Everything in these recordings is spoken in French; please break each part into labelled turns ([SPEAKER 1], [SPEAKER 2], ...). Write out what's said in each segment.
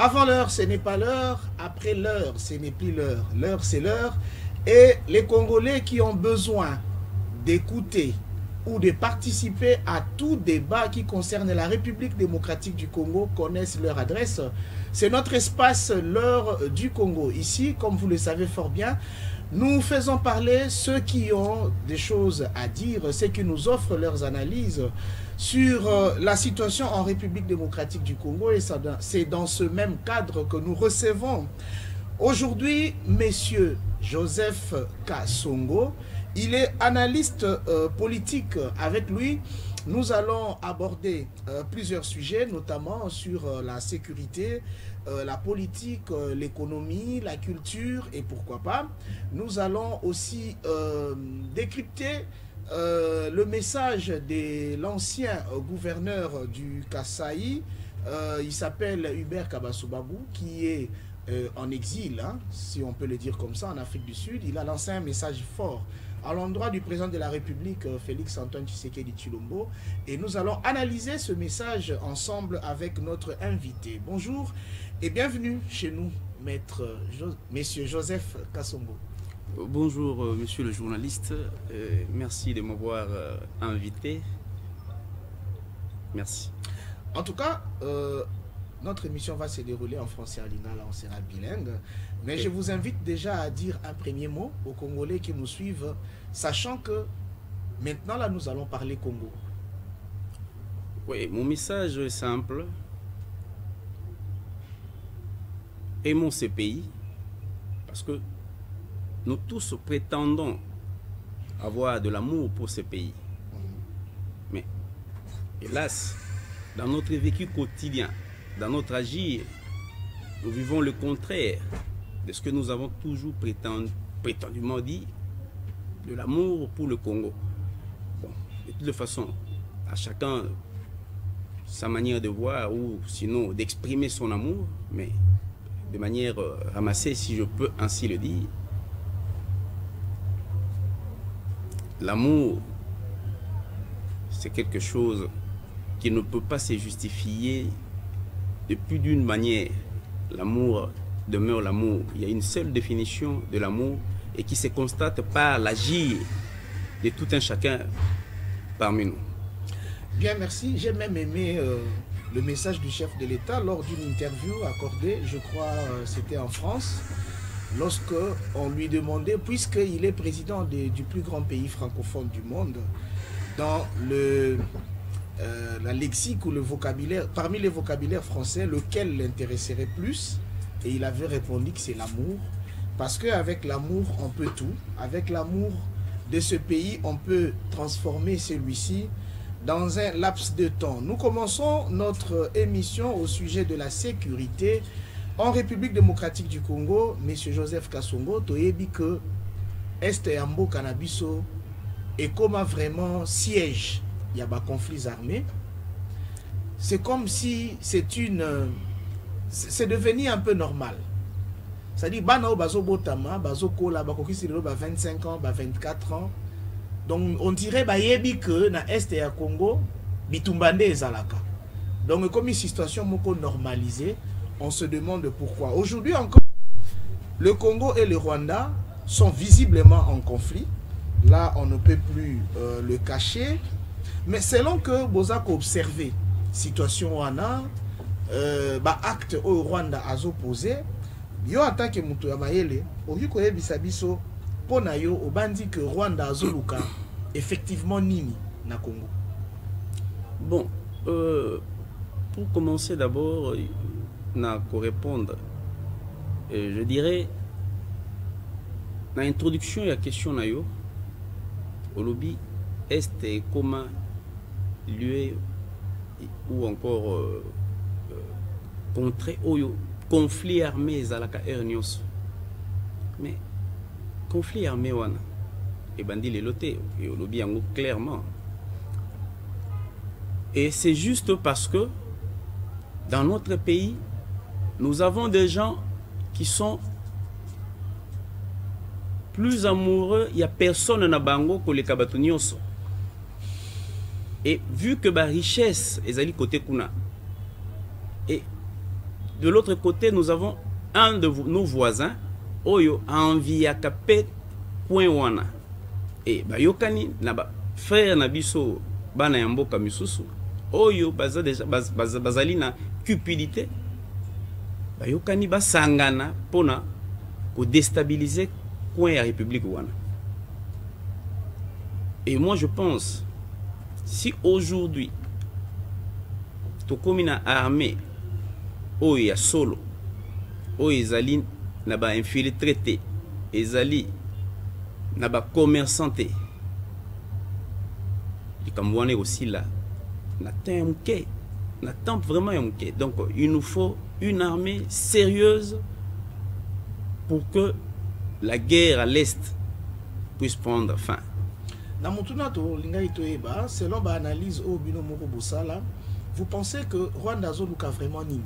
[SPEAKER 1] Avant l'heure, ce n'est pas l'heure. Après l'heure, ce n'est plus l'heure. L'heure, c'est l'heure. Et les Congolais qui ont besoin d'écouter ou de participer à tout débat qui concerne la République démocratique du Congo connaissent leur adresse. C'est notre espace, l'heure du Congo. Ici, comme vous le savez fort bien, nous faisons parler ceux qui ont des choses à dire, ceux qui nous offrent leurs analyses sur la situation en République démocratique du Congo. Et c'est dans ce même cadre que nous recevons aujourd'hui Monsieur Joseph Kasongo. Il est analyste politique. Avec lui, nous allons aborder plusieurs sujets, notamment sur la sécurité, la politique, l'économie, la culture et pourquoi pas. Nous allons aussi décrypter le message de l'ancien gouverneur du Kasaï. Il s'appelle Hubert Kabasubabou, qui est en exil, hein, si on peut le dire comme ça, en Afrique du Sud. Il a lancé un message fort à l'endroit du président de la République, Félix Antoine Tshisekedi Tshilombo. Et nous allons analyser ce message ensemble avec notre invité. Bonjour et bienvenue chez nous, Monsieur Joseph Kasongo.
[SPEAKER 2] Bonjour, monsieur le journaliste. Merci de m'avoir invité. Merci.
[SPEAKER 1] En tout cas, notre émission va se dérouler en français et en lingala, on sera bilingue. Mais je vous invite déjà à dire un premier mot aux Congolais qui nous suivent, sachant que maintenant, là, nous allons parler Congo.
[SPEAKER 2] Oui, mon message est simple. Aimons ce pays, parce que nous tous prétendons avoir de l'amour pour ce pays. Mais, hélas, dans notre vécu quotidien, dans notre agir, nous vivons le contraire de ce que nous avons toujours prétendument dit, de l'amour pour le Congo. Bon, de toute façon, à chacun sa manière de voir ou sinon d'exprimer son amour, mais de manière ramassée, si je peux ainsi le dire. L'amour, c'est quelque chose qui ne peut pas se justifier de plus d'une manière. L'amour demeure l'amour. Il y a une seule définition de l'amour et qui se constate par l'agir de tout un chacun parmi nous.
[SPEAKER 1] Bien, merci. J'ai même aimé le message du chef de l'État lors d'une interview accordée, je crois c'était en France, lorsque on lui demandait, puisqu'il est président du plus grand pays francophone du monde, dans la lexique ou le vocabulaire, parmi les vocabulaires français, lequel l'intéresserait plus? Et il avait répondu que c'est l'amour, parce qu'avec l'amour, on peut tout. Avec l'amour de ce pays, on peut transformer celui-ci dans un laps de temps. Nous commençons notre émission au sujet de la sécurité en République démocratique du Congo. Monsieur Joseph Kasongo, toyebi que Est et Ambo Cannabiso et comment vraiment siège il y a des conflits armés. C'est comme si c'est devenu un peu normal. C'est-à-dire, banao bazo botama, bazo kola, bakoki sirilo ba 25 ans, ba 24 ans. Donc on dirait bayebi que na Est et à Congo, bitumbande ezalaka. Donc comme une situation moko normalisée, on se demande pourquoi. Aujourd'hui encore, le Congo et le Rwanda sont visiblement en conflit. Là, on ne peut plus le cacher. Mais selon que Bozak observé situation wana, acte au Rwanda a opposé, yo attaque mutu ya mayele, oki koyebisa biso pona yo obandi que Rwanda azoluka effectivement nini na Congo.
[SPEAKER 2] Bon, pour commencer d'abord, na ko répondre, je dirais, na introduction ya question na yo, au lobby Est et comment lieu ou encore contre oyo conflit armé zalaka ernios. Mais conflit armé wana et bandi les lotés et au lobby yango clairement. Et c'est juste parce que dans notre pays nous avons des gens qui sont plus amoureux, il n'y a personne na bango que les kabatunioso. Et vu que la richesse est allée côté kuna, et de l'autre côté, nous avons un de nos voisins, Oyo, envie à capé, coin wana. Et Bayokani, naba, frère Nabiso, Bana Yamboka Misusu, Oyo, bazali na cupidité, Bayokani, basangana, pona, pour déstabiliser coin la République wana. Et moi, je pense, si aujourd'hui, tu comme une armée, où il y a solo, où ils n'a pas infiltré, ils n'a pas commerçanté, les Cambouanais aussi là, n'attend vraiment un quai. Donc, il nous faut une armée sérieuse pour que la guerre à l'Est puisse prendre fin.
[SPEAKER 1] Selon l'analyse au Bino Moko Boussala, vous pensez que Rwanda Zoluka vraiment nini?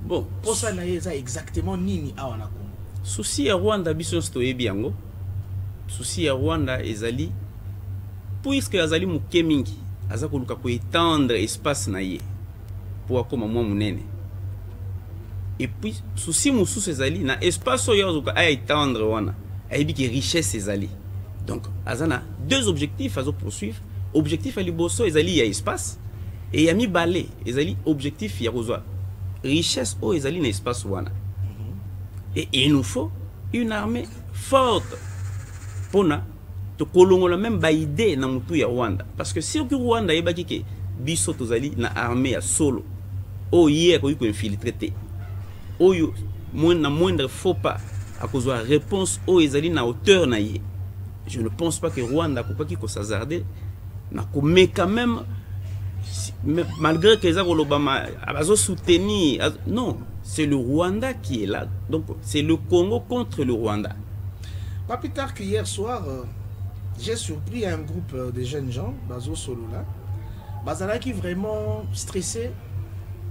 [SPEAKER 2] Bon,
[SPEAKER 1] pour ça exactement nini à Wanako.
[SPEAKER 2] Souci à Rwanda biso stoye biango. Souci à Rwanda ezali puisque azali muke mingi aza koluka ko étendre espace na ye pour akoma mwa munene. Et puis souci mususu ezali na espace oyo azoka a étendre wana ayebi ki richesse ezali. Donc azana deux objectifs à poursuivre. Objectif à liboso ezali ya espace et yami balé ezali objectif ya kozwa richesse au ezali na espace wana. Et il nous faut une armée forte pour na to kolongola même ba idée na mutu ya Rwanda parce que si Rwanda yebaki ke biso tozali na armée ya solo o hier ko infiltré te oyo moindre faux pas à cause de la réponse au ezali na hauteur na ye. Je ne pense pas que Rwanda ko s'hazarder na ko mais quand même malgré que les Obama a soutenu, non, c'est le Rwanda qui est là. Donc c'est le Congo contre le Rwanda.
[SPEAKER 1] Pas plus tard qu'hier soir, j'ai surpris un groupe de jeunes gens, Bazo Solo là, Bazala qui vraiment stressé,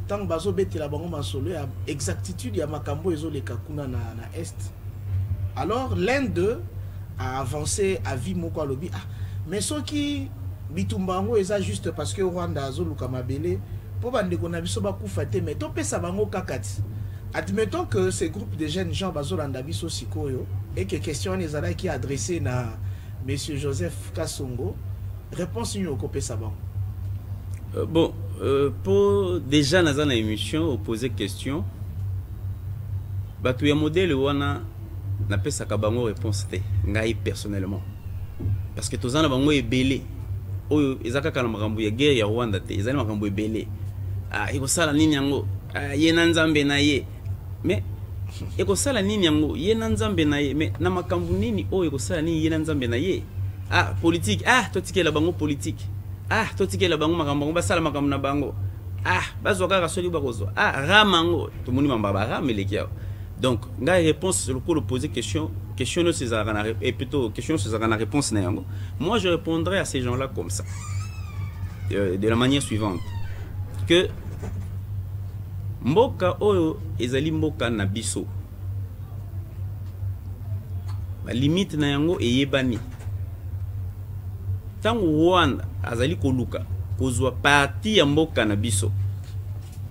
[SPEAKER 1] tant que Bazo bête la bango Solo, exactitude, il y a Makambo et les Kakuna na Est. Alors l'un d'eux a avancé à Vimoko Alobi. Ah, mais ceux qui Bitumbango est juste parce que Rwanda a Zoluka Mabele, pour bande qu'on a vu soba koufate, mais topé sa bango kakati. Admettons que ce groupe de jeunes gens Bazolanda biso sikoyo et que question nezala qui est adressée à monsieur Joseph Kasongo, réponse une au copé sa bango.
[SPEAKER 2] Bon, pour déjà dans une émission poser question, batu ya modèle wana na pesa kabango réponse te ngai personnellement parce que tozana bango ebele oyo ezaka kana makambo ya guerre ya Rwanda te ezali makambo ebele ekosala nini yango ye na nzambe na ye mais ekosala nini yango ye na nzambe na ye mais na makambo nini oyo ekosala nini ye na nzambe na ye politique totikela bango politique totikela bango makambo basala makambo na bango bazwa kaka soki bakozwa ramango tomoni mambaba rameleki. Donc, la réponse, c'est le coup de poser question et plutôt question sur la réponse. Moi, je répondrai à ces gens-là comme ça, de la manière suivante, que Mboka oyo ezali mboka na biso, la limite na yango eyebani. Tango Rwanda azali koluka kozwa parti ya mboka na biso,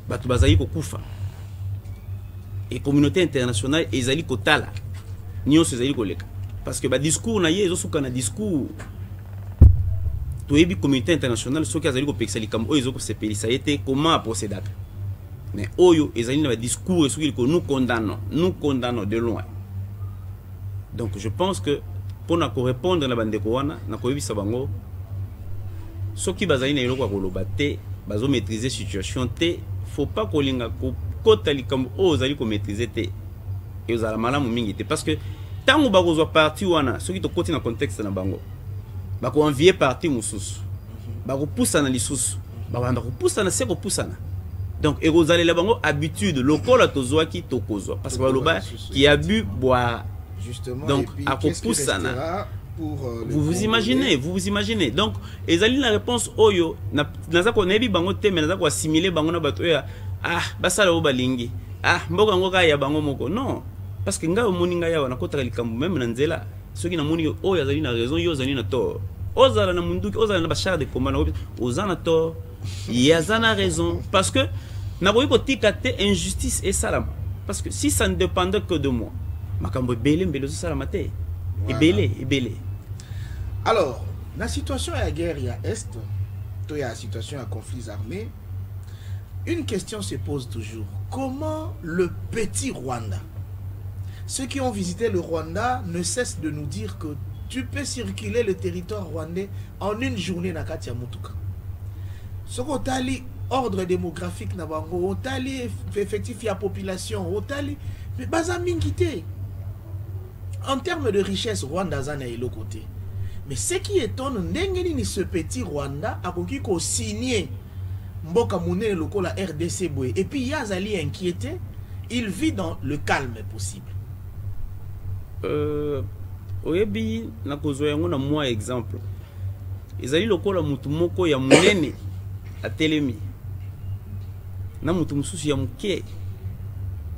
[SPEAKER 2] batu bazali kokufa. Et communauté internationale ezali kotala nyonso ezali koleka parce que ba discours na ye ezosuka na discours toyebi communauté internationale soki azali kopekisa likambo oyo ezokosepelisa ye te comment procédaka mais oyo ezali na ba discours soki liko nous condamnons de loin. Donc je pense que pour na répondre na bandeko wana na koyebisa bango soki bazali na eloko koloba te bazo maîtriser situation te faut pas kolinga ko kota likambo ozali ko maîtriser te et ozala malamu mingi te parce que tango bakozwa parti wana soki to koti na contexte na bango bako envier parti mususu bako poussana lisusu bako poussana se ko poussana donc ekozala bango habitude lokola tozwaki tokozwa parce que baloba qui a bu boire
[SPEAKER 1] justement
[SPEAKER 2] donc à poussana. Vous imaginez. Donc, ezali la réponse oyo naza ko nebi bango te mais naza ko assimiler bango na bato ya basala o balingi mboka ngoka ya bango moko non parce que nga moninga ya wana kotaka likambo même na nzela soki na moni oyo azali na raison yo azali na tort ozala na munduki ozala na bachar de combat ozana tort yazana raison parce que Naboyi ko tikate injustice et salama. Parce que si ça ne dépendait que de moi, makambo belé mbele zo salama te. Ebele.
[SPEAKER 1] Alors, la situation à la guerre, il y a Est, il y a la situation à conflits armés. Une question se pose toujours. Comment le petit Rwanda, ceux qui ont visité le Rwanda ne cessent de nous dire que tu peux circuler le territoire rwandais en une journée na kati ya mutuka. Ce qu'on t'a dit, ordre démographique na bango, on t'a dit effectif ya population, on t'a dit mais baza mingité. En termes de richesse, Rwanda zana est le côté. Mais ce qui étonne, ndengeni ce petit Rwanda a ko signé Mboka Mouné loko la RDC Boé. Et puis Yazali inquiété, il vit dans le calme possible.
[SPEAKER 2] Oyebi na kozo yango na moi exemple. Ezali lokola mutu moko ya munene atelemi. Na mutu mususu ya muke.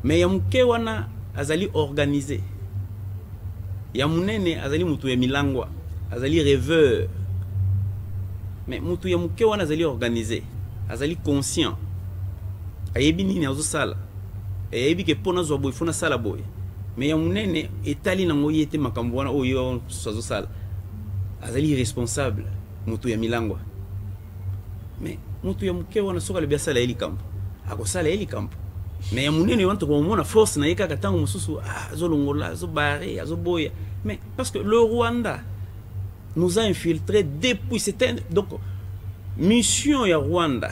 [SPEAKER 2] Mais ya muke wana azali organisé. Ya munene azali mutu ya milangwa. Azali rêveur. Mais mutu ya muke wana azali organisé. Azali conscient. Ayebi nini azo sala. Ayebi ke pona zo boy fona sala boy. Mais ya munene etali na ngoyi ete makambo wana oyo azo sala. Azali responsable mutu ya milangwa. Mais mutu ya muke wana soka le biasala eli kampo. Ako sala eli kampo. Mais ya munene wanto ko mona force na yeka katango mususu azo longola, azo bare, azo boya. Mais parce que le Rwanda nous a infiltrés depuis c'était donc mission ya Rwanda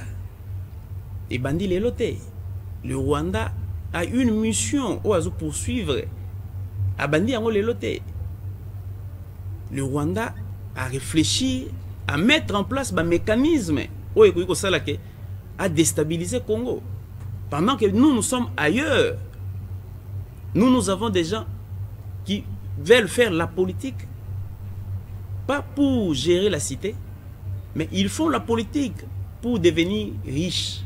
[SPEAKER 2] et bandi les lotés. Le Rwanda a une mission où à poursuivre à bandi yango les lotés. Le Rwanda a réfléchi à mettre en place un mécanisme où à déstabiliser Congo. Pendant que nous sommes ailleurs, nous avons des gens qui veulent faire la politique pas pour gérer la cité, mais ils font la politique pour devenir riches.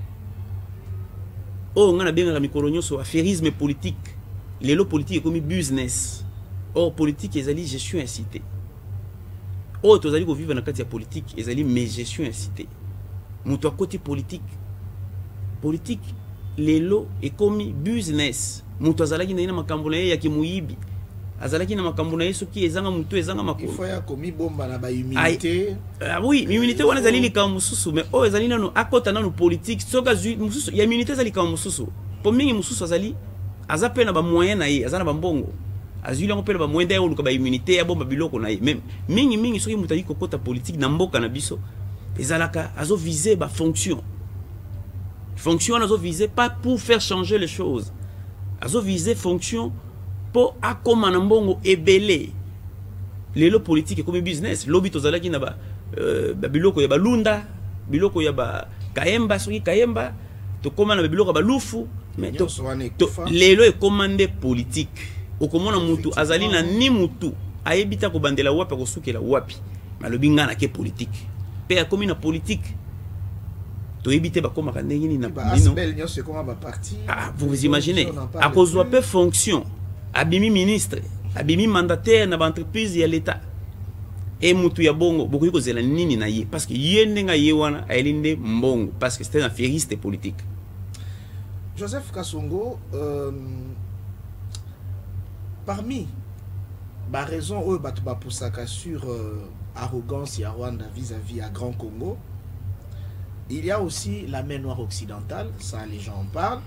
[SPEAKER 2] Oh, on a bien la micronia sur affairisme politique. Les lots politiques comme business. Or, politique, ils allaient gestion incité. Oh, tu allais vivre dans le cadre politique, ils allaient mais gestion incité. Mon côté politique. Politique, les lots est comme business. Mon allait na makambo na ya kimuibi. Azalaki na makambo na yesu ki ezanga mutu ezanga makolo.
[SPEAKER 1] Il faut ya komi bomba na ba immunité.
[SPEAKER 2] Ah oui, immunité wana zali li kam mususu mais oh ezali nano akota nano politique soka zu mususu ya immunité zali kam mususu. Po mingi mususu azali azape na ba moyen na ye, azana ba mbongo. Azuli ngo pele ba moyen da yoluka ba immunité ya bomba biloko na ye. Même mingi soki mutali kokota politique na mboka na biso. Ezalaka azo viser ba fonction. Fonction azo viser pas pour faire changer les choses. Azo viser fonction pour akoma na mbongo ebele. Lelo politique comme business lobby tozalaki na ba biloko ya balunda biloko ya ba kayemba soki kayemba to koma na biloko ba lufu mais to lelo e commandé politique okomona mutu azali na ni mutu ayebita ko bandela wapi ko sukela wapi malobi ngana ke politique pe ya komi na politique to ebite ba koma kandengi ni na
[SPEAKER 1] bino
[SPEAKER 2] vous imaginez à cause de peu fonction abimi ministre abimi mandataire na entreprise ya l'état et mutu ya bongo beaucoup ko zela nini na ye parce que yende nga ye wana aelinde mbongo parce que c'était un affairiste politique.
[SPEAKER 1] Joseph Kasongo parmi ba raison o batu ba poussaka sur arrogance ya Rwanda vis-à-vis à Grand Congo, il y a aussi la mer Noire occidentale, ça les gens en parlent.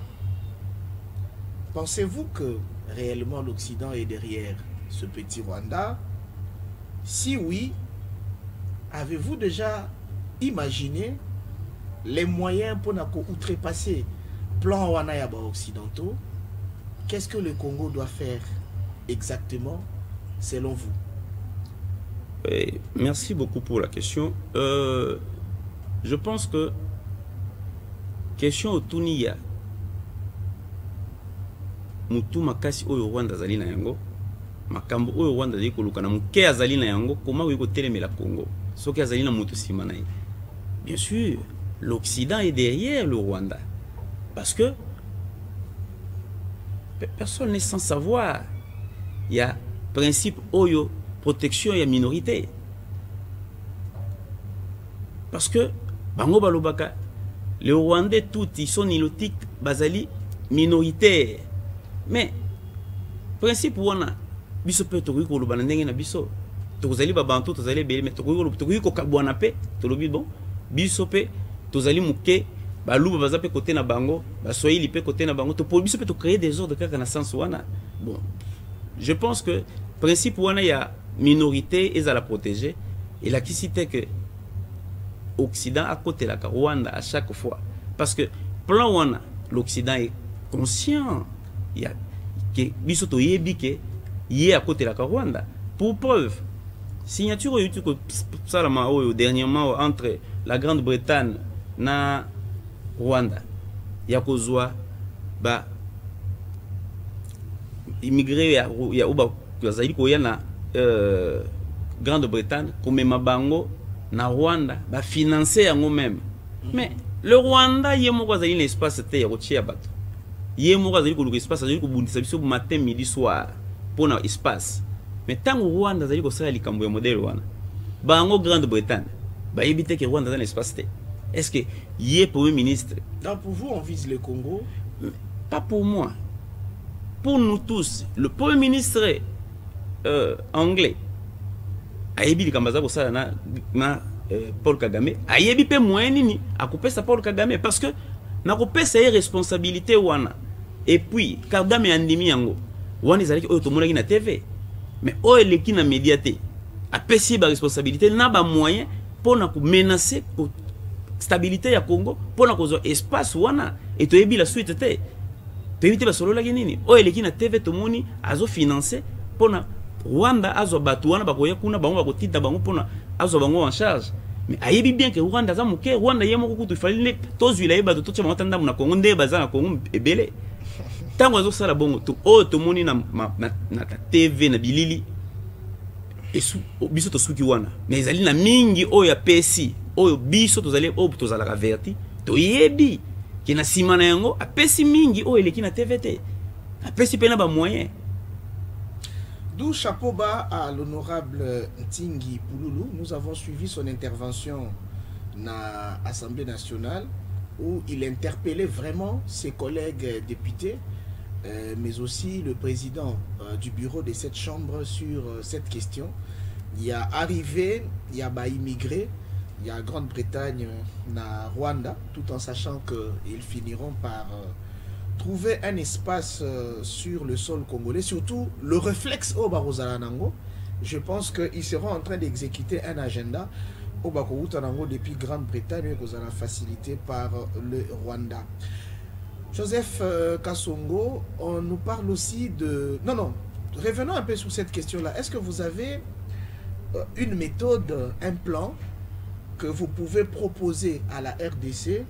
[SPEAKER 1] Pensez-vous que réellement l'Occident est derrière ce petit Rwanda? Si oui, avez-vous déjà imaginé les moyens pour outrepasser plan Wanayaba occidentaux? Qu'est-ce que le Congo doit faire exactement selon vous?
[SPEAKER 2] Merci beaucoup pour la question. Je pense que question au Tunia mutu makasi oyo Rwanda zali na yango makambo oyo Rwanda zali koluka na muke azali na yango comment ko telemela Congo soki azali na mutu sima na ye. Bien sûr l'Occident est derrière le Rwanda parce que personne n'est sans savoir il y a principe oyo protection ya minorité parce que bango balobaka Les Rwandais, tous, ils sont nilotiques, basali, minoritaires. Mais, principe, on a, biso pe tokoki koloba na ndenge na biso. Tokozali babantu, tozali bele, mais tokoki kokabwana pe, tolobi bon, biso pe, tozali muke, baluba baza pe côté na bango, basoyili pe côté na bango, to biso pe to créer des ordres kaka na sens wana. Bon, je pense que principe wana ya minorité et à la protéger, et la qui cite que Occident à côté la Rwanda à chaque fois, parce que plan wana l'Occident est conscient, il y a que biso to yebi ke yé à côté la Rwanda. Pour preuve, signature YouTube salama dernièrement entre la Grande-Bretagne na Rwanda, ya kozwa ba immigré ya uba zaidi ko yana Grande-Bretagne comme mabango na Rwanda ba financer yango même. Mais le Rwanda yemo zali l'espace te ya kotia bato. Yemo zali ko l'espace zali ko bundisa biso matin midi soir pour na espace. Mais tant que Rwanda zali ko sala likambo ya modèle wana. Bango Grande-Bretagne ba éviter que Rwanda dans l'espace te. Est-ce que yé premier ministre?
[SPEAKER 1] Donc pour vous on vise le Congo?
[SPEAKER 2] Pas pour moi. Pour nous tous, le premier ministre anglais ayebi likambaza ko sala na Paul Kagame ayebi pe moyen nini akopesa Paul Kagame parce que na kopesa ye responsabilité wana et puis Kagame andimi yango wana ezalaki oyo tomonaki na TV mais oyo eleki na médiaté apesi ba responsabilité na ba moyen pona ko menacer stabilité ya Congo pona ko zo espace wana et toyebi la suite te toyebi ba solo la nini oyo eleki na TV tomoni azo financer pona Rwanda azo batu wana bakoya kuna bango bakotita bango pona azo bango en charge. Mais ayebi bien que Rwanda za muke Rwanda yemo kutu fallait tozwila yeba to tchama tanda na Congo nde baza na Congo ebele. Tango azo sala bongo to o to moni na TV na bilili esu biso to suki wana. Mais ezali na mingi o ya pesi o biso tozali o tozala averti to yebi ki na simana yango apesi mingi o eleki na TVT. Apesi pena ba moyen.
[SPEAKER 1] D'où chapeau bas à l'honorable Ntingi Pouloulou. Nous avons suivi son intervention à l'Assemblée nationale où il interpellait vraiment ses collègues députés, mais aussi le président du bureau de cette chambre sur cette question. Il y a arrivé, il y a immigré, il y a Grande-Bretagne, na Rwanda, tout en sachant qu'ils finiront par trouver un espace sur le sol congolais, surtout le réflexe au Barozalanango. Je pense qu'ils seront en train d'exécuter un agenda au Baroutanango depuis Grande-Bretagne qui sera facilité par le Rwanda. Joseph Kassongo, on nous parle aussi de... Non, revenons un peu sur cette question-là. Est-ce que vous avez une méthode, un plan que vous pouvez proposer à la RDC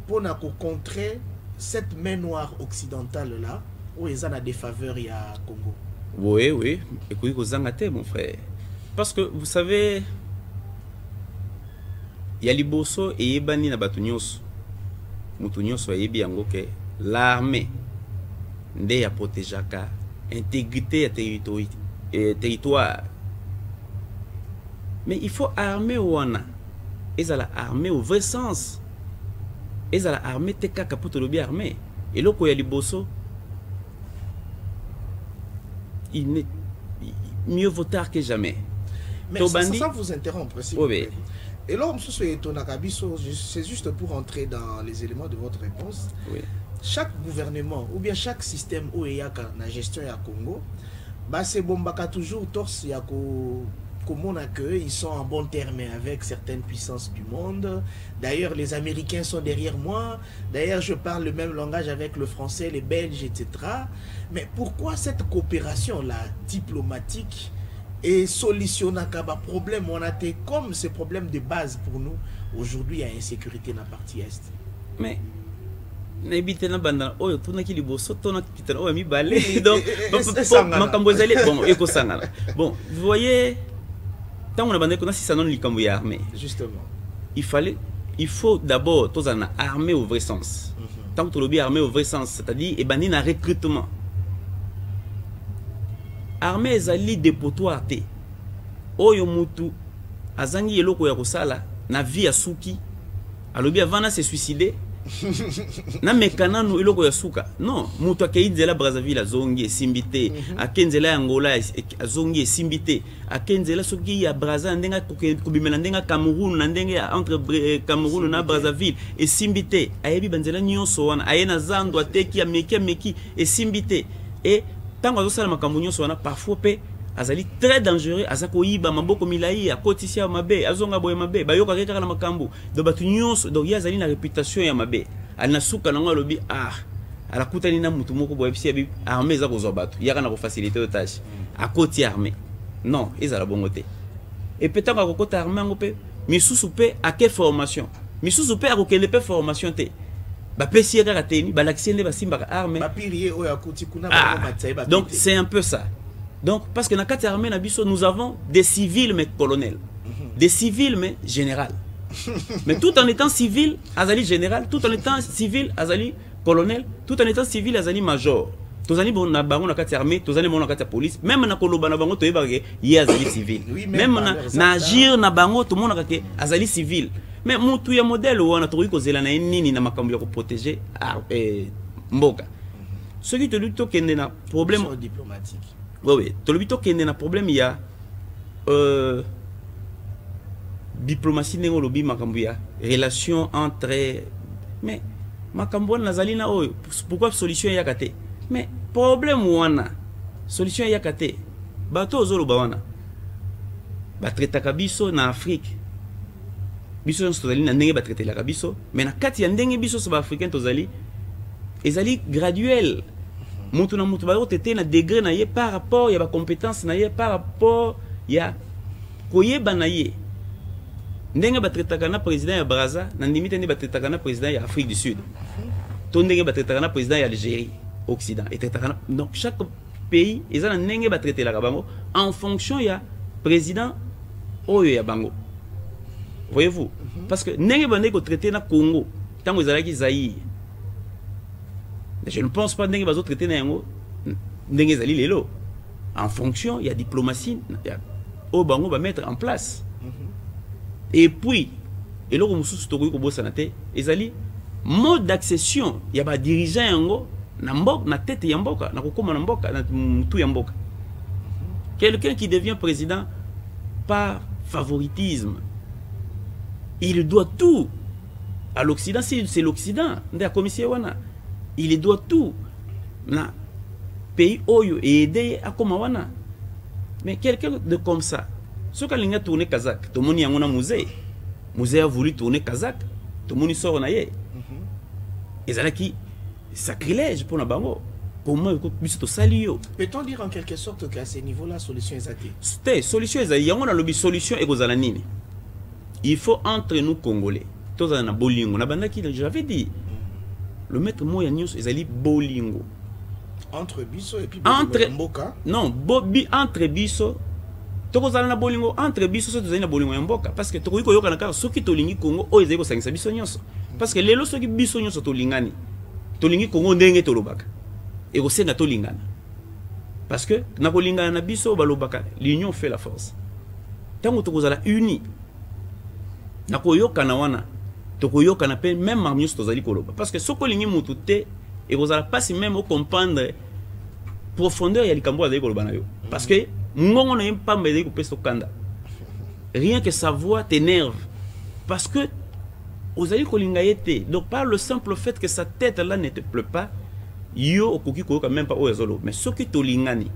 [SPEAKER 1] pour contrer cette main noire occidentale là où ils ont des faveurs il y a Congo?
[SPEAKER 2] Oui, écoutez Kozangate mon frère, parce que vous savez il y a liboso et ebani na batunyos mutunyos wa yebi yango ke l'armée nde ya protégeaka intégrité ya territoire, mais il faut armer wana ezala armée au vrai sens. Et ça la armée te kaka pour te lobby armé. Et là quand il y a liboso, il n'est mieux vaut tard que jamais.
[SPEAKER 1] Mais ça vous interrompre s'il vous plaît. Et là c'est juste pour entrer dans les éléments de votre réponse.
[SPEAKER 2] Oui.
[SPEAKER 1] Chaque gouvernement ou bien chaque système où il y a la gestion à Congo, bah c'est bon baka toujours torse ya ko comment ils sont en bon terme avec certaines puissances du monde. D'ailleurs, les Américains sont derrière moi. D'ailleurs, je parle le même langage avec le français, les Belges, etc. Mais pourquoi cette coopération-là, diplomatique, et solutionne un problème? On a été comme ce problème de base pour nous. Aujourd'hui, il y a insécurité dans la partie Est.
[SPEAKER 2] Mais... Bon, vous voyez... Tant on a bandé qu'on a si ça non likambo armée.
[SPEAKER 1] Justement.
[SPEAKER 2] Il faut d'abord tous en armée au vrai sens. Tant que lobby armé au vrai sens, c'est-à-dire et bandé un recrutement. Armée ezali dépotoir te. Oyo mutu azangi eloko ya kosala na vie ya suki. Alobi avant de se suicider, na mekananu iloko ya suka non mutu akeinzela Brazzaville azongi esimbite akenzela ya Angola azongi esimbite akenzela soki ya Brazza ndenga kubimela ndenga Cameroun na ndenge entre Cameroun na Brazzaville esimbite ayebi banzela nyonso wana ayena zando ateki ya meki esimbite et tango azosala makambo nyonso wana parfois pe azali très dangereux azako yiba maboko milai akotisia mabe azonga boye mabe bayoka keka na makambo do batu nyonso donc ya azali na réputation ya mabe alina suka nango alobi ala kutani na mutu moko boye bisi abi armée za kozwa batu yaka na ko faciliter le tâche akoti armée non ezala bongo te et peut-être akokota armée ngo pe misusu pe ake formation misusu pe akokende pe formation te ba pesi kaka teni ba laksende ba simba armée
[SPEAKER 1] ba pirier o ya kuti kuna ba
[SPEAKER 2] donc c'est un peu ça. Donc, parce que dans la armée, nous avons des civils mais colonels, des civils mais général. Mais tout en étant civil, azali général, tout en étant civil, azali colonel, tout en étant civil, azali major. Tous les gens qui ont armée, tous les gens qui ont police, même dans Koloba, il y a azali civil. Même dans Agir, tout le monde a azali civil. Mais tout le modèle où on a trouvé que c'est la nini na makambo pour protéger mboka. Ce qui te dit que c'est un problème
[SPEAKER 1] diplomatique.
[SPEAKER 2] Oui, tout le bito qu'il y a un problème, il y a diplomatie néolobi makambuya, relation entre mais makambuya nazalina oh pourquoi solution yakate mais problème wana solution yakate bato ozolo bawana ba traiter kabiso na Afrique biso tozali na ndenge ba traiter la kabiso mais na kati ya ndenge biso so ba africain tozali ezali graduel. Mutu na mutu ba tete na degré na ye par rapport ya ba compétence na ye par rapport ya koyeba na ye ndenge ba traitaka na président ya Brazza na limite ndenge ba traitaka na président ya Afrique du Sud to ndenge ba traitaka na président ya Algérie Occident et traitaka donc chaque pays ils ont ndenge ba traiter la bango en fonction ya président oyo ya bango voyez-vous parce que ndenge ba ndeko traiter na Congo tango ezalaki Zaïre. Je ne pense pas que les autres traités en fonction, il y a diplomatie, au bango va mettre en place. Et puis, et là, mode d'accession, il y a des dirigeants na tête yamboka, na kokoma mboka, na tout yamboka. Quelqu'un qui devient président par favoritisme, il doit tout à l'Occident, c'est l'Occident, la commission wana. Il doit tout na pays oyo et aider à Komawana. Mais quelqu'un de comme ça, ce qu'il a tourné Kazakh, tout le monde y a un musée. Le musée a voulu tourner Kazakh, tout le monde y sort en aïe. Et c'est là qui sacrilège pour la bango. Comment peut-on saluer?
[SPEAKER 1] Peut-on dire en quelque sorte qu'à ce niveau-là, solution est athée?
[SPEAKER 2] C'est solution est athée. On a le solution et gozalanine. Il faut entre nous Congolais. Tous en a bolingo. Na banda qui j'avais dit. Le maître moya nyos ezali bolingo
[SPEAKER 1] entre biso et puis
[SPEAKER 2] entre
[SPEAKER 1] mboka
[SPEAKER 2] non entre biso tokozala na bolingo entre biso so tozali na bolingo ya mboka parce que tokoki koyoka na kaka soki tolingi Congo oyo ezali kosangisa biso nyonso parce que lelo soki biso nyonso tolingani tolingi Congo ndenge tolobaka ekosenga tolingana parce que na kolingana na biso balobaka l'union fait la force tango tokozala uni na koyoka na wana tokoyoka na pe même marmius tozali koloba parce que soko lingi mutu te et vous allez pas si même comprendre profondeur ya likambo azali koloba na yo parce que ngongo na yempa mbezi ko pesto kanda rien que sa voix t'énerve parce que ozali kolinga yete donc par le simple fait que sa tête là ne te plaît pas yo okoki koyoka même pas oyazolo mais soki tolingani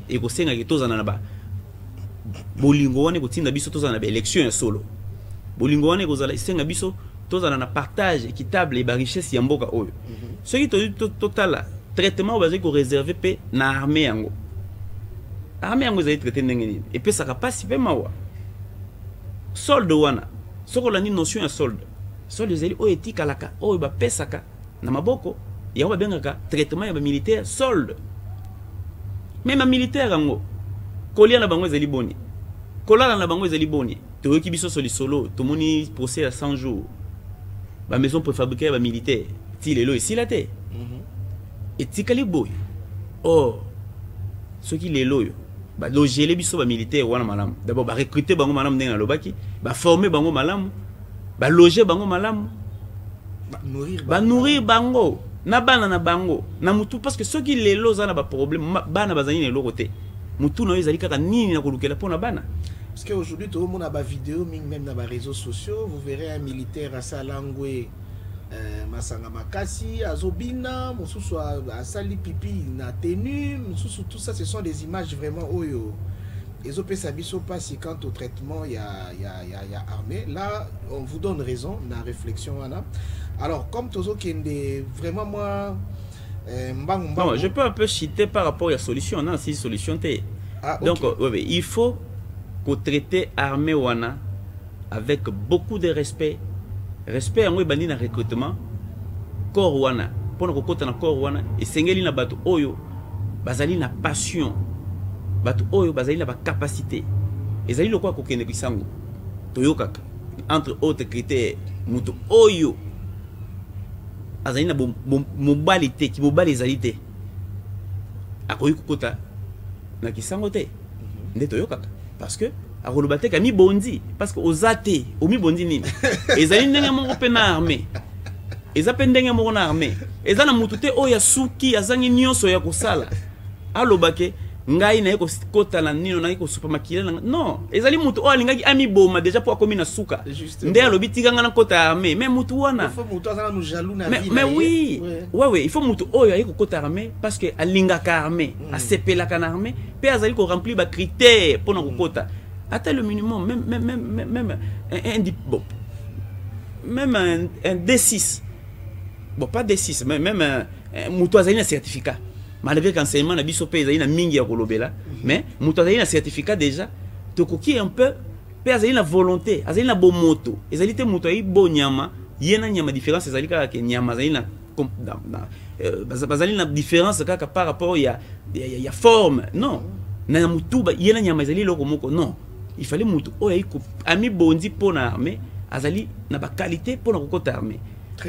[SPEAKER 2] et ko senga ke tozana na ba bolingo wane ko tinda biso tozana ba élection ya solo bolingo wane ko zala senga biso tozana na partage équitable et ba richesse ya mboka oyo ce qui total traitement basé ko réserver pe na armée yango ezali traité ndenge nini et puis ça ka pas si pe mawa solde wana soko la ni notion ya solde ezali o etika laka o ba pesaka na maboko ya ba bengaka traitement ya ba militaire solde même un militaire yango kolia na bango ezali boni kolala na bango ezali boni toyoki biso solo tomoni procès à 100 jours ba maison préfabriquée ba militaire ti lelo ici la té et tikali boy oh ce qui lelo yo ba loger biso ba militaire wana malamu d'abord ba recruter bango malamu ndenga lobaki ba former bango malamu ba loger bango malamu nourrir bango na bana na bango na mutu parce que ceux qui les loza na ba problème bana bazani ne lokote mutu na ezali kaka nini na kolukela pona bana.
[SPEAKER 1] Parce qu'aujourd'hui, tout le monde a des vidéos, même dans les réseaux sociaux, vous verrez un militaire à Salangwe, Masanga Makasi, à Zobina, à Sali Pipi, na tenue, tout ça, ce sont des images vraiment oyo. Les OPSABI sont pas si quant au traitement, il y a armée. Là, on vous donne raison, la réflexion. Alors, comme Tozo Kende, vraiment moi,
[SPEAKER 2] non, je peux un peu citer par rapport à la solution, non, si solution t'es. Ah, okay. Donc, il faut qu'on traite l'armée wana avec beaucoup de respect. Respect en bandi na recrutement. Corps wana. Pour nous côté na corps wana. Et sengeli na bato oyo. Bazali na passion. Bato oyo bazali na ba capacité. Et zali lokwa ko kende kisango. Toyokaka. Entre autres critères, muto oyo. Azali na mobilité, qui mobile ezalité. Akoyi kokota na kisango te. Nde toyokaka. Parce que akolobate ka mi bondi parce que ozate o mi bondi nini ezali ndenge moko pe na armée ezape ndenge moko na armée eza na mutu te oyo suki azangi nyonso ya kosala alobake ngai na yeko kota na nino na yeko supermakile non ezali mutu oyo alingaki ami boma déjà pour akomi na suka nde alobi tikanga na kota armée mais mutu wana
[SPEAKER 1] il faut mutu azana nous jaloux na vie
[SPEAKER 2] mais oui ouais il faut mutu oyo yeko kota armée parce que alingaka armée asepelaka na armée pe azali ko remplir ba critères pour na kokota atteint le minimum même un D6 bon pas D6 mais même mutu azali na certificat malgré qu'enseignement na biso pe ezali na mingi ya kolobela mais mutu azali na certificat déjà tokoki un peu pe azali na volonté azali na bomoto ezali te mutu ayi bo nyama yena nyama différence ezali kaka ke nyama azali na bazali na différence kaka par rapport ya forme non na mutu yena nyama ezali loko moko non il fallait mutu oyo ayi ami bondi pona armée azali na ba qualité pona kokota armée.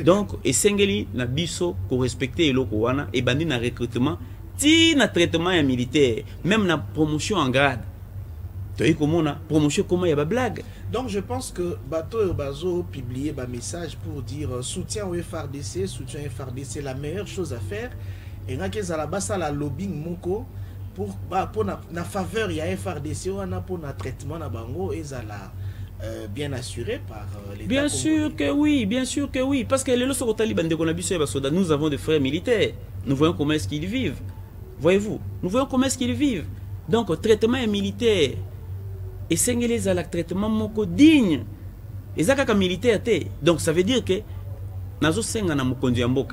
[SPEAKER 2] Donc, esengeli na biso ko respecter eloko wana et bandi na recrutement ti na traitement ya militaire même na promotion en grade. Tu as comment promotion comment ya ba blague.
[SPEAKER 1] Donc je pense que Bato Bazo publié un message pour dire soutien au FRDC, soutien au FRDC la meilleure chose à faire et nga keza la basa la lobbying moko pour na faveur ya FRDC wana pour na traitement na bango ezala bien assuré par l'État.
[SPEAKER 2] Bien sûr que oui, parce que les lorsqu'on taliban de Konabiso et Basoda, nous avons des frères militaires. Nous voyons comment est-ce qu'ils vivent. Voyez-vous, nous voyons comment est-ce qu'ils vivent. Donc, traitement est militaire. Et c'est un traitement moko digne. Et ça, c'est militaire. Donc, ça veut dire que nous avons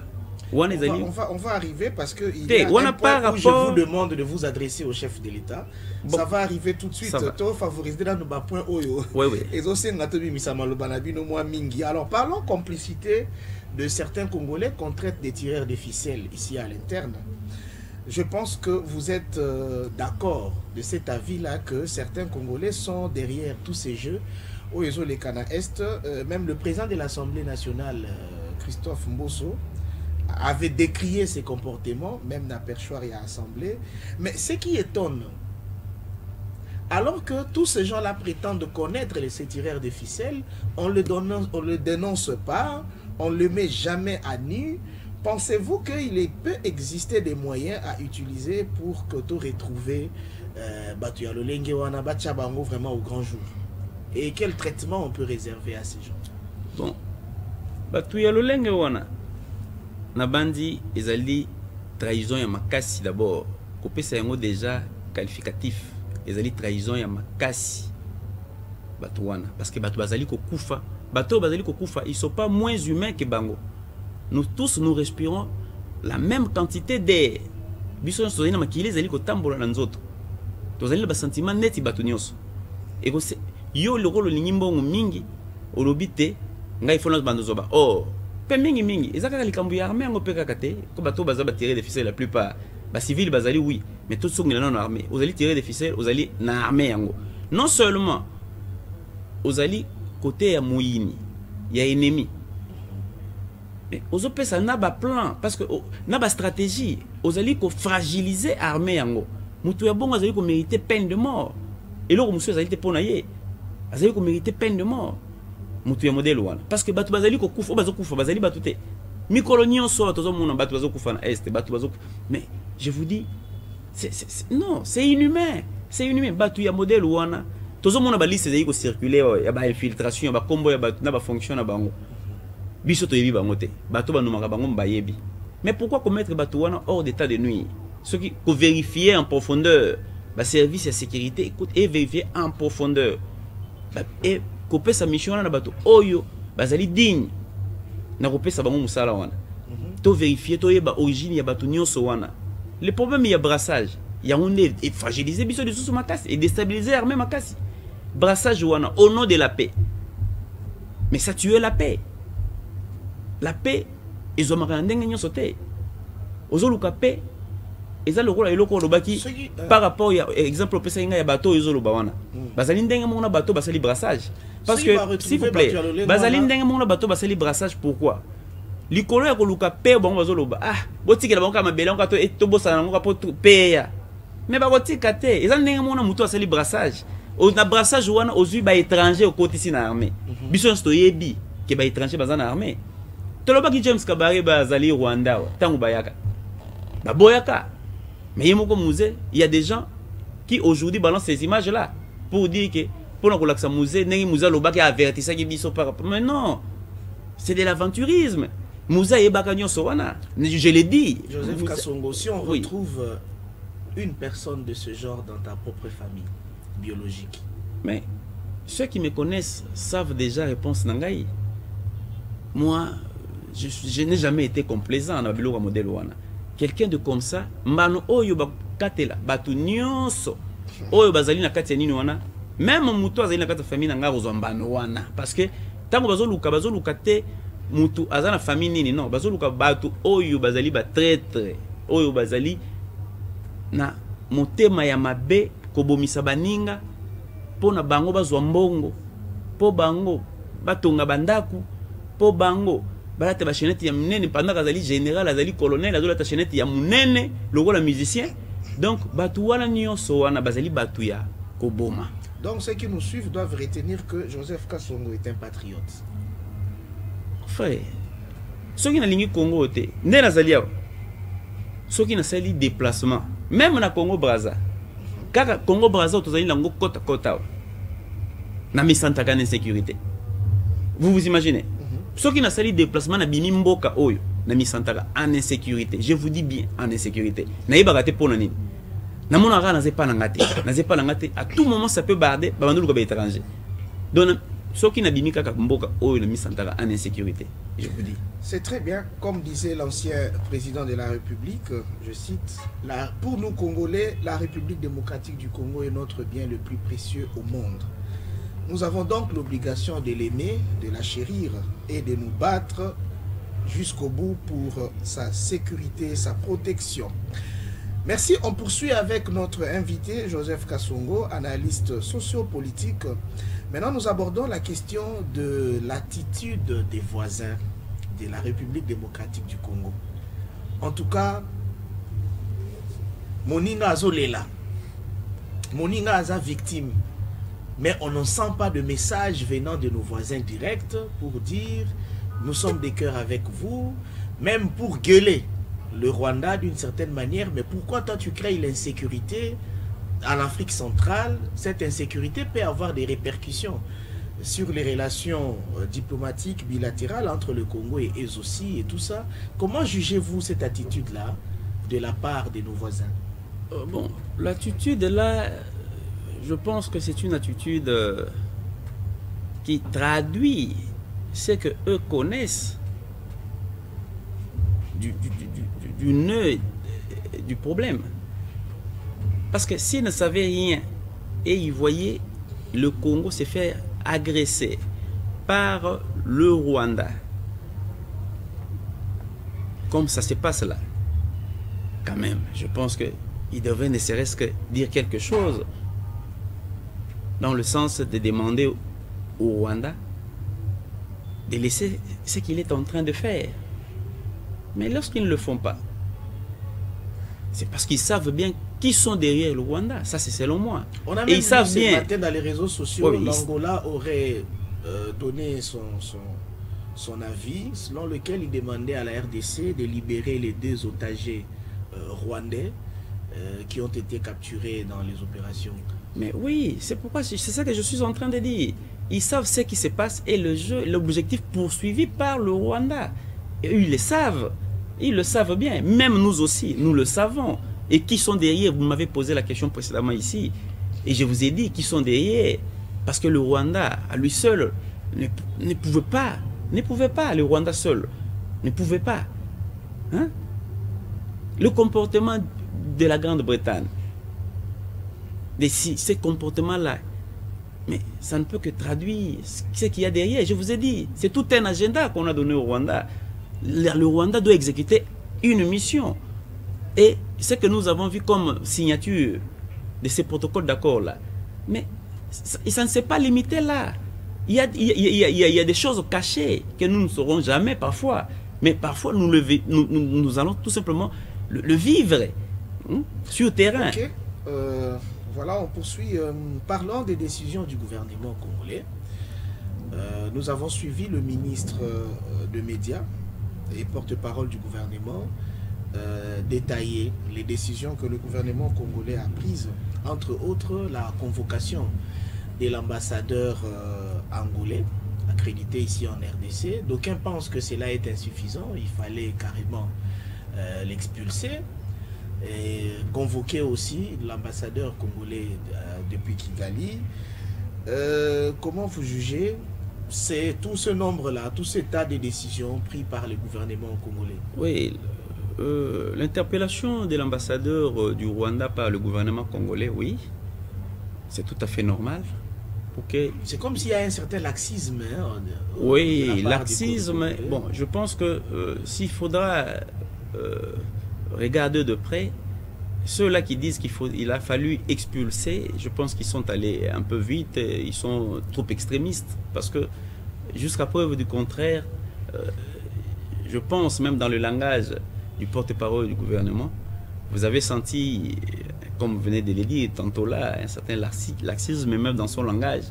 [SPEAKER 1] on va arriver parce que il y a un point où je vous demande de vous adresser au chef de l'État. Bon. Ça va arriver tout de suite. To favoriser dans nos points oyo. Et aussi alors parlons complicité de certains Congolais qu'on traite des tireurs de ficelles ici à l'interne. Je pense que vous êtes d'accord de cet avis-là que certains Congolais sont derrière tous ces jeux. Au les Cana Est, même le président de l'Assemblée nationale, Christophe Mbosso, avait décrié ces comportements, même dans Perchoir et à l'Assemblée. Mais ce qui étonne, alors que tous ces gens-là prétendent connaître ces tireurs de ficelles, on ne le dénonce pas, on ne le met jamais à nu. Pensez-vous qu'il peut exister des moyens à utiliser pour que tu retrouves Batuya Lolenge Wana Bachabango vraiment au grand jour? Et quel traitement on peut réserver à ces gens?
[SPEAKER 2] Bon, Batuya Lolenge Wana Nabandi ezali trahison ya makasi d'abord. Kopesa yango déjà qualificatif. Ezali trahison ya makasi. Bato wana parce que bato bazali kokufa, bato bazali kokufa, ils sont pas moins humains que bango. Nous tous nous respirons la même quantité d'air. Biso nso na makili ezali kotambola na nzoto. Tozali ba sentiment neti bato nyonso. Et ko yo lokolo lingimbongo mingi olobite ngai fona bando zoba. Oh mingi ezaka likambu ya armée ngo peka kate ko bato baza ba tirer des ficelles la plupart ba civil bazali oui mais tout ce qui est dans l'armée vous allez tirer des ficelles vous allez na armée yango non seulement vous allez côté ya moyini ya ennemi mais aux opesa na ba plan parce que na ba stratégie vous allez ko fragiliser armée yango mutu ya bongo azali ko mériter peine de mort et là monsieur azali te ponaye azali ko mériter peine de mort mutu ya modèle wana parce que batu bazali ko kufa bazo kufa bazali batu te mikolo nyonso tozo mona batu bazo kufa na est batu bazo mais je vous dis non c'est inhumain batu ya modèle wana tozo mona ba liste ezali ko circuler ya ba infiltration ya ba combo ya batu na ba fonction na bango biso to yebi bango te batu banumaka bango mbayebi mais pourquoi commettre batu wana hors d'état de nuit ce qui ko vérifier en profondeur ba service de sécurité écoute et vérifier en profondeur et couper sa mission na bato oyo bazali digne na kopesa bango musala wana to vérifier to yeba origine ya bato nyonso wana le problème ya brassage ya onde et fragiliser biso de sous makasi et déstabiliser armée makasi brassage wana au nom de la paix mais ça tue la paix ils ont marqué ndenge nyonso te ozoluka paix eza lokola eloko lobaki par rapport ya exemple pesa inga ya bateau ezoloba wana bazali ndenge mona bateau basali brassage parce que s'il vous plaît bazali ndenge mona bateau basali brassage pourquoi likolo ya koluka pe bango bazoloba botikela bango kama bela ngato etobosana ngo kapo pe ya mais ba botika te eza ndenge mona mutu asali brassage na brassage wana ozui ba étranger au côté na armée biso sto yebi ke ba étranger bazana armée tolobaki James Kabare bazali Rwanda tangu bayaka ba boyaka. Mais il y a des gens qui aujourd'hui balancent ces images-là pour dire que pour nous musée, Mouza Loba qui a averti ça qui dit par rapport. Mais non, c'est de l'aventurisme. Mouza et Bakanyon Sowana. Je l'ai dit.
[SPEAKER 1] Joseph Kasongo, si on retrouve une personne de ce genre dans ta propre famille biologique.
[SPEAKER 2] Mais ceux qui me connaissent savent déjà réponse Nangaï. Moi, je n'ai jamais été complaisant dans le modèle Wana. Quelqu'un de comme ça, mano oyo bakatela batu nyonso oyo bazali na kati ya nini wana même mutu azali na kati ya famille na nga kozambano wana parce que tango bazoluka te mutu azana famille nini non bazoluka batu oyo bazali ba traître oyo bazali na motema ya mabe kobomisa baninga pona bango bazwa mbongo po bango batonga bandaku po bango balate ba chenette ya munene pendant azali général azali colonel azoli ta chenette ya munene lokola musicien donc batu wana nyonso wana bazali batu ya koboma.
[SPEAKER 1] Donc ceux qui nous suivent doivent retenir que Joseph Kasongo est un patriote.
[SPEAKER 2] Frère, ceux qui na lingi Congo te nde nazali awa ceux qui na sali déplacement même na Congo Brazza kaka Congo Brazza tozali lango kota kota na misanta kana insécurité. Vous imaginez? Ceux qui n'ont pas déplacement na bimi mboka oyo na misantaka en insécurité. Je vous dis bien en insécurité. Na ibagate pour nani. Na mona ra na zepa na ngate. À tout moment ça peut barder ba bandu ba étranger. Donc ceux qui n'a bimi kaka mboka oyo na misantaka en insécurité. Je vous dis.
[SPEAKER 1] C'est très bien, comme disait l'ancien président de la République, je cite, pour nous Congolais, la République démocratique du Congo est notre bien le plus précieux au monde. Nous avons donc l'obligation de l'aimer, de la chérir et de nous battre jusqu'au bout pour sa sécurité, sa protection. Merci. On poursuit avec notre invité, Joseph Kasongo, analyste sociopolitique. Maintenant, nous abordons la question de l'attitude des voisins de la République démocratique du Congo. En tout cas, Moninga Azolela, Moninga Aza victime. Mais on ne sent pas de message venant de nos voisins directs pour dire nous sommes des cœurs avec vous, même pour gueuler le Rwanda d'une certaine manière. Mais pourquoi toi tu crées l'insécurité en Afrique centrale? Cette insécurité peut avoir des répercussions sur les relations diplomatiques bilatérales entre le Congo et eux aussi et tout ça. Comment jugez-vous cette attitude-là de la part de nos voisins?
[SPEAKER 2] Bon, l'attitude là... Je pense que c'est une attitude qui traduit ce que eux connaissent du nœud du problème. Parce que s'ils ne savaient rien et ils voyaient le Congo se faire agresser par le Rwanda, comme ça se passe là, quand même, je pense qu'ils devraient ne serait-ce que dire quelque chose dans le sens de demander au Rwanda de laisser ce qu'il est en train de faire. Mais lorsqu'ils ne le font pas, c'est parce qu'ils savent bien qui sont derrière le Rwanda. Ça, c'est selon moi.
[SPEAKER 1] On a même vu ce matin dans les réseaux sociaux, l'Angola aurait donné son avis, selon lequel il demandait à la RDC de libérer les 2 otages rwandais qui ont été capturés dans les opérations.
[SPEAKER 2] Mais oui, c'est pourquoi c'est ça que je suis en train de dire. Ils savent ce qui se passe et l'objectif poursuivi par le Rwanda. Et ils le savent bien. Même nous aussi, nous le savons. Et qui sont derrière? Vous m'avez posé la question précédemment ici. Et je vous ai dit qui sont derrière. Parce que le Rwanda, à lui seul, ne pouvait pas. Ne pouvait pas, le Rwanda seul. Ne pouvait pas. Hein? Le comportement de la Grande-Bretagne, ces comportements-là, mais ça ne peut que traduire ce qu'il y a derrière. Je vous ai dit, c'est tout un agenda qu'on a donné au Rwanda. Le Rwanda doit exécuter une mission. Et ce que nous avons vu comme signature de ces protocoles d'accord-là, mais ça ne s'est pas limité là. Il y a des choses cachées que nous ne saurons jamais parfois. Mais parfois, nous allons tout simplement le vivre sur le terrain.
[SPEAKER 1] Ok. Voilà, on poursuit. Parlant des décisions du gouvernement congolais, nous avons suivi le ministre de Médias et porte-parole du gouvernement détailler les décisions que le gouvernement congolais a prises, entre autres la convocation de l'ambassadeur angolais accrédité ici en RDC. D'aucuns pensent que cela est insuffisant, il fallait carrément l'expulser. Et convoquer aussi l'ambassadeur congolais depuis Kigali. Comment vous jugez tout ce nombre-là, tout ce tas de décisions prises par le gouvernement congolais?
[SPEAKER 2] Oui, l'interpellation de l'ambassadeur du Rwanda par le gouvernement congolais, oui, c'est tout à fait normal.
[SPEAKER 1] C'est comme s'il y a un certain laxisme. Hein,
[SPEAKER 2] oui, laxisme. Bon, je pense que s'il faudra regarder de près, ceux-là qui disent qu'il a fallu expulser, je pense qu'ils sont allés un peu vite, ils sont trop extrémistes, parce que jusqu'à preuve du contraire, je pense même dans le langage du porte-parole du gouvernement, vous avez senti, comme vous venez de le dire tantôt là, un certain laxisme même dans son langage.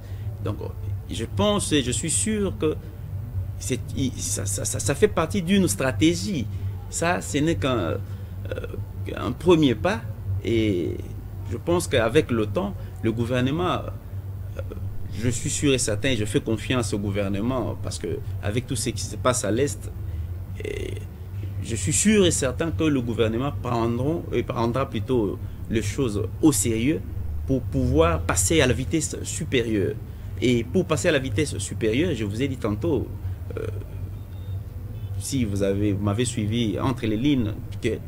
[SPEAKER 2] Donc je pense et je suis sûr que ça fait partie d'une stratégie. Ça, ce n'est qu'un premier pas, et je pense qu'avec le temps, le gouvernement, je suis sûr et certain, je fais confiance au gouvernement, parce que avec tout ce qui se passe à l'Est, je suis sûr et certain que le gouvernement prendra plutôt les choses au sérieux pour pouvoir passer à la vitesse supérieure. Et pour passer à la vitesse supérieure, je vous ai dit tantôt, si vous m'avez suivi entre les lignes, que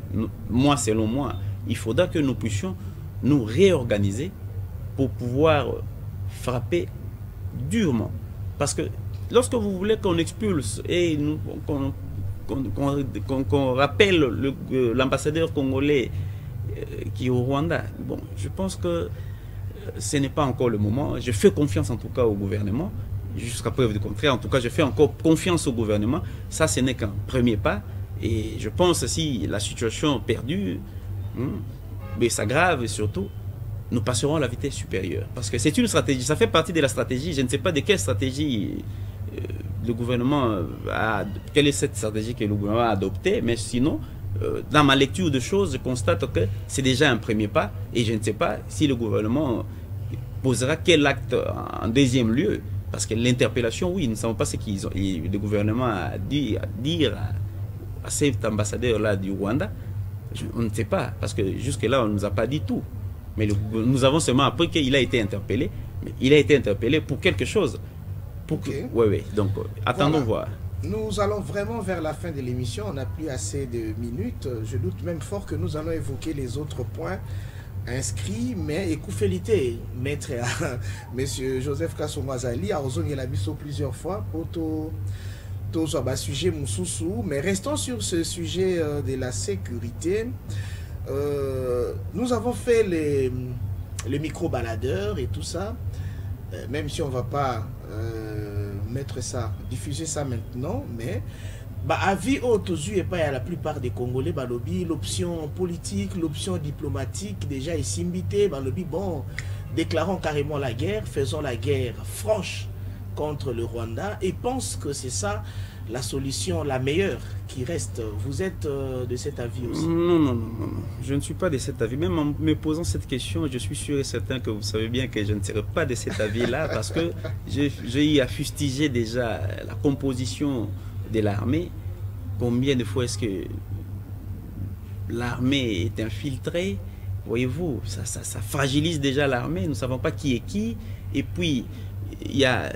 [SPEAKER 2] moi, selon moi, il faudra que nous puissions nous réorganiser pour pouvoir frapper durement. Parce que lorsque vous voulez qu'on expulse et qu'on rappelle l'ambassadeur congolais qui est au Rwanda, bon, je pense que ce n'est pas encore le moment. Je fais confiance en tout cas au gouvernement. Jusqu'à preuve du contraire, en tout cas, je fais encore confiance au gouvernement. Ça, ce n'est qu'un premier pas. Et je pense que si la situation perdure, mais s'aggrave et surtout, nous passerons à la vitesse supérieure. Parce que c'est une stratégie, ça fait partie de la stratégie. Je ne sais pas de quelle stratégie le gouvernement a, quelle est cette stratégie que le gouvernement a adoptée, mais sinon, dans ma lecture de choses, je constate que c'est déjà un premier pas. Et je ne sais pas si le gouvernement posera quel acte en deuxième lieu. Parce que l'interpellation, oui, nous ne savons pas ce que le gouvernement a dit à dire à cet ambassadeur-là du Rwanda. On ne sait pas, parce que jusque-là, on ne nous a pas dit tout. Mais nous avons seulement appris qu'il a été interpellé. Mais il a été interpellé pour quelque chose.
[SPEAKER 1] Okay.
[SPEAKER 2] Oui. Donc, attendons voir.
[SPEAKER 1] Nous allons vraiment vers la fin de l'émission. On n'a plus assez de minutes. Je doute même fort que nous allons évoquer les autres points inscrit, mais écoufélité, maître monsieur Joseph Kasomazali a osé la biso plusieurs fois pour tout sujet Moussoussou, mais restons sur ce sujet de la sécurité. Nous avons fait les micro-baladeurs et tout ça, même si on va pas diffuser ça maintenant, mais avis autour et pas à la plupart des Congolais, l'option politique, l'option diplomatique déjà est simbité, bon, déclarons carrément la guerre, faisons la guerre franche contre le Rwanda et pensent que c'est ça la solution la meilleure qui reste. Vous êtes de cet avis aussi?
[SPEAKER 2] Non. Je ne suis pas de cet avis. Même en me posant cette question, je suis sûr et certain que vous savez bien que je ne serai pas de cet avis-là parce que j'ai eu à fustiger déjà la composition de l'armée. Combien de fois est-ce que l'armée est infiltrée? Voyez-vous, ça fragilise déjà l'armée. Nous ne savons pas qui est qui. Et puis, il y a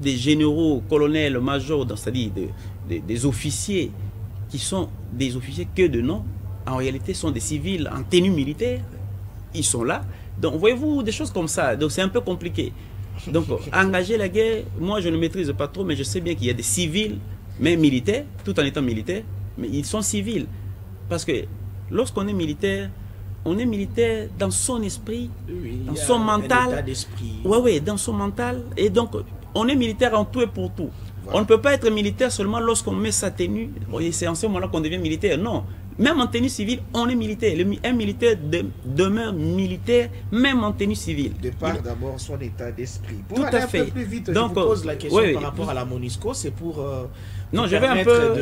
[SPEAKER 2] des généraux, colonels, majors, c'est-à-dire des officiers qui sont des officiers que de nom, en réalité sont des civils en tenue militaire. Ils sont là. Donc, voyez-vous, des choses comme ça. Donc, c'est un peu compliqué. Donc, engager la guerre, moi, je ne maîtrise pas trop, mais je sais bien qu'il y a des civils, mais militaires, tout en étant militaires, mais ils sont civils. Parce que lorsqu'on est militaire, on est militaire dans son esprit,
[SPEAKER 1] Oui,
[SPEAKER 2] dans son mental. Oui, dans son mental. Et donc, on est militaire en tout et pour tout. Voilà. On ne peut pas être militaire seulement lorsqu'on met sa tenue. C'est en ce moment-là qu'on devient militaire. Non. Même en tenue civile, on est militaire. Un militaire demeure militaire, même en tenue civile.
[SPEAKER 1] De par d'abord son état d'esprit. Pour
[SPEAKER 2] tout
[SPEAKER 1] aller
[SPEAKER 2] un
[SPEAKER 1] peu plus vite, donc, je vous pose la question par rapport à la MONUSCO. C'est pour...
[SPEAKER 2] non, je vais un peu,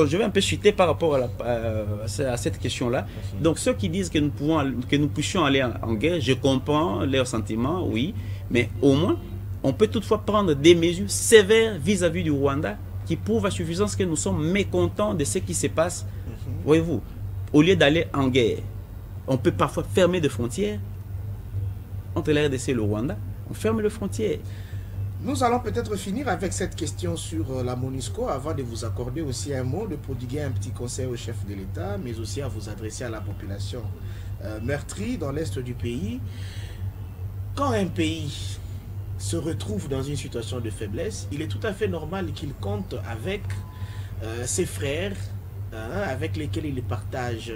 [SPEAKER 2] je vais un peu chuter par rapport à cette question-là. Donc, ceux qui disent que nous puissions aller en guerre, je comprends leurs sentiments, oui, mais au moins, on peut toutefois prendre des mesures sévères vis-à-vis du Rwanda qui prouvent à suffisance que nous sommes mécontents de ce qui se passe. Voyez-vous, au lieu d'aller en guerre, on peut parfois fermer des frontières entre la RDC et le Rwanda. On ferme les frontières.
[SPEAKER 1] Nous allons peut-être finir avec cette question sur la MONUSCO avant de vous accorder aussi un mot, de prodiguer un petit conseil au chef de l'État, mais aussi à vous adresser à la population meurtrie dans l'est du pays. Quand un pays se retrouve dans une situation de faiblesse, il est tout à fait normal qu'il compte avec ses frères, avec lesquels il partage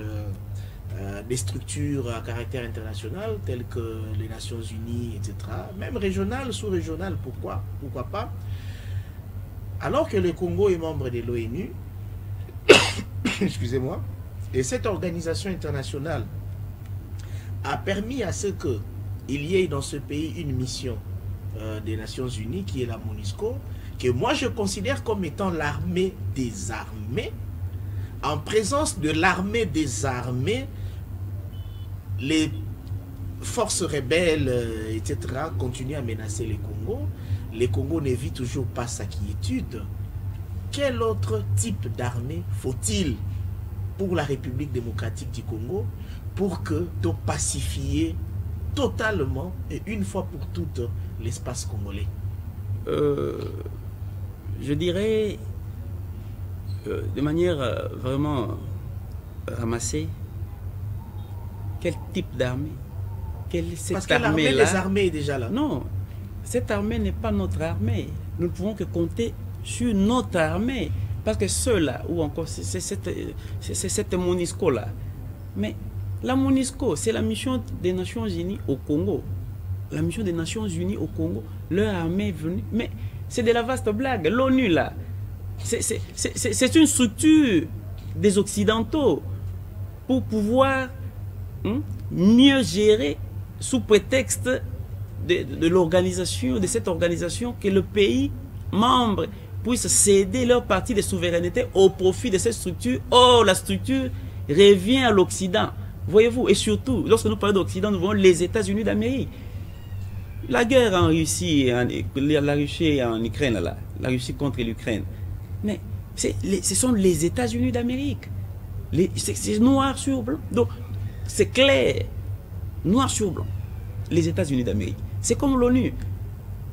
[SPEAKER 1] des structures à caractère international telles que les Nations Unies, etc. Même régionales, sous-régionales, pourquoi pas. Alors que le Congo est membre de l'ONU, excusez-moi, et cette organisation internationale a permis à ce qu'il y ait dans ce pays une mission des Nations Unies qui est la MONUSCO, que moi je considère comme étant l'armée des armées. En présence de l'armée des armées, les forces rebelles, etc., continuent à menacer les Congo. Les Congo ne vit toujours pas sa quiétude. Quel autre type d'armée faut-il pour la République démocratique du Congo pour que de pacifier totalement et une fois pour toutes l'espace congolais?
[SPEAKER 2] Je dirais de manière vraiment ramassée, quel type d'armée?
[SPEAKER 1] Parce que l'armée des armées est déjà là.
[SPEAKER 2] Non, cette armée n'est pas notre armée. Nous ne pouvons que compter sur notre armée. Parce que ceux-là, ou encore c'est cette MONUSCO-là. Mais la MONUSCO, c'est la mission des Nations Unies au Congo. La mission des Nations Unies au Congo, leur armée est venue. Mais c'est de la vaste blague. L'ONU, là, c'est une structure des Occidentaux pour pouvoir mieux gérer sous prétexte de l'organisation, de cette organisation, que le pays membre puisse céder leur partie de souveraineté au profit de cette structure. Or, la structure revient à l'Occident. Voyez-vous, et surtout, lorsque nous parlons d'Occident, nous voyons les États-Unis d'Amérique. La guerre en Russie, la Russie en Ukraine, là, la Russie contre l'Ukraine. Mais ce sont les États-Unis d'Amérique. C'est noir sur blanc. Donc, c'est clair, noir sur blanc. Les États-Unis d'Amérique. C'est comme l'ONU.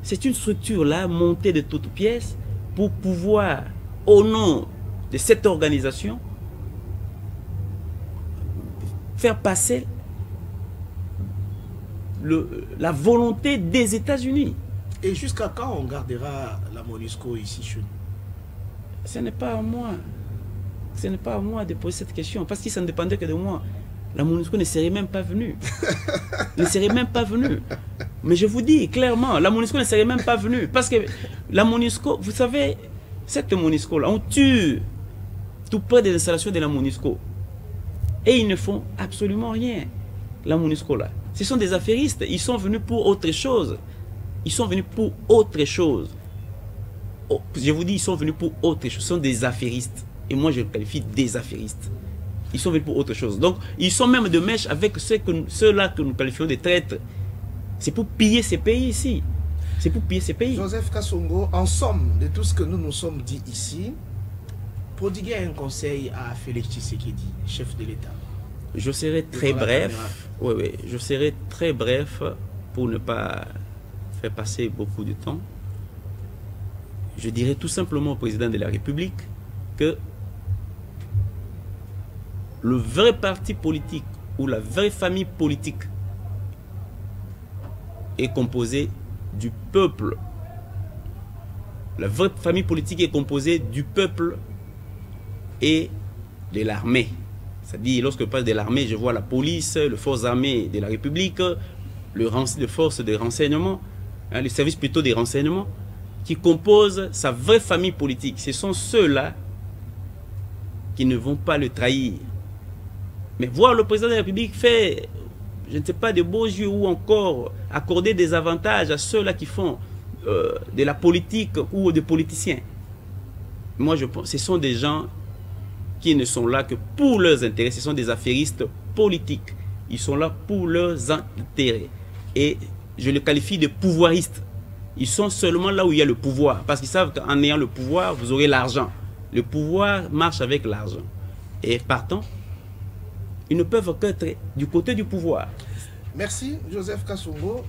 [SPEAKER 2] C'est une structure là, montée de toutes pièces, pour pouvoir, au nom de cette organisation, faire passer la volonté des États-Unis.
[SPEAKER 1] Et jusqu'à quand on gardera la MONUSCO ici chez nous?
[SPEAKER 2] Ce n'est pas à moi. Ce n'est pas à moi de poser cette question. Parce que si ça ne dépendait que de moi, la MONUSCO ne serait même pas venue. Ne serait même pas venue. Mais je vous dis clairement, la MONUSCO ne serait même pas venue. Parce que la MONUSCO, vous savez, cette MONUSCO-là, on tue tout près des installations de la MONUSCO. Et ils ne font absolument rien. La MONUSCO-là. Ce sont des affairistes. Ils sont venus pour autre chose. Ils sont venus pour autre chose. je vous dis, ils sont venus pour autre chose. Ce sont des affairistes. Et moi, je les qualifie des affairistes. Ils sont venus pour autre chose. Donc, ils sont même de mèche avec ceux-là que nous qualifions de traîtres. C'est pour piller ces pays ici. C'est pour piller ces pays.
[SPEAKER 1] Joseph Kasongo, en somme de tout ce que nous nous sommes dit ici, prodiguer un conseil à Félix Tshisekedi, chef de l'État.
[SPEAKER 2] Je serai très bref. Oui, je serai très bref pour ne pas faire passer beaucoup de temps. Je dirais tout simplement au président de la République que le vrai parti politique ou la vraie famille politique est composée du peuple. La vraie famille politique est composée du peuple et de l'armée. C'est-à-dire, lorsque je parle de l'armée, je vois la police, les forces armées de la République, les forces de renseignement, hein, les services plutôt des renseignements, qui composent sa vraie famille politique. Ce sont ceux-là qui ne vont pas le trahir. Mais voir le président de la République faire, je ne sais pas, de beaux yeux ou encore accorder des avantages à ceux-là qui font de la politique ou des politiciens. Moi, je pense que ce sont des gens qui ne sont là que pour leurs intérêts. Ce sont des affairistes politiques. Ils sont là pour leurs intérêts. Et je les qualifie de pouvoiristes. Ils sont seulement là où il y a le pouvoir. Parce qu'ils savent qu'en ayant le pouvoir, vous aurez l'argent. Le pouvoir marche avec l'argent. Et partant, ils ne peuvent qu'être du côté du pouvoir.
[SPEAKER 1] Merci Joseph Kasongo.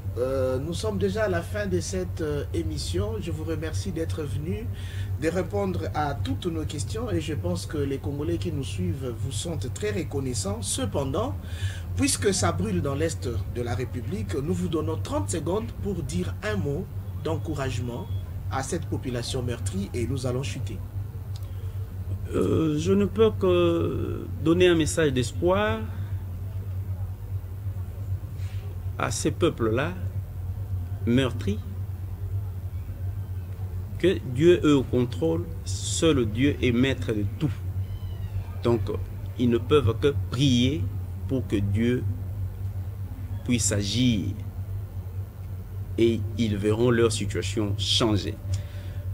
[SPEAKER 1] Nous sommes déjà à la fin de cette émission. Je vous remercie d'être venu, de répondre à toutes nos questions et je pense que les Congolais qui nous suivent vous sont très reconnaissants. Cependant, puisque ça brûle dans l'Est de la République, nous vous donnons 30 secondes pour dire un mot d'encouragement à cette population meurtrie et nous allons chuter.
[SPEAKER 2] Je ne peux que donner un message d'espoir à ces peuples-là, meurtris, que Dieu est au contrôle, seul Dieu est maître de tout. Donc, ils ne peuvent que prier pour que Dieu puisse agir et ils verront leur situation changer.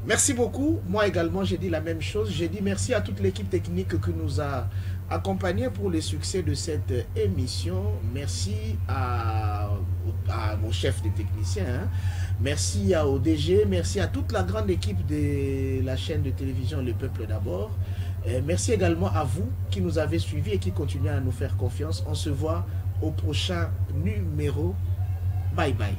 [SPEAKER 1] Merci beaucoup. Moi également, j'ai dit la même chose. J'ai dit merci à toute l'équipe technique qui nous a accompagnés pour le succès de cette émission. Merci à mon chef de technicien. Hein. Merci à ODG. Merci à toute la grande équipe de la chaîne de télévision Le Peuple d'abord. Merci également à vous qui nous avez suivis et qui continuez à nous faire confiance. On se voit au prochain numéro. Bye bye.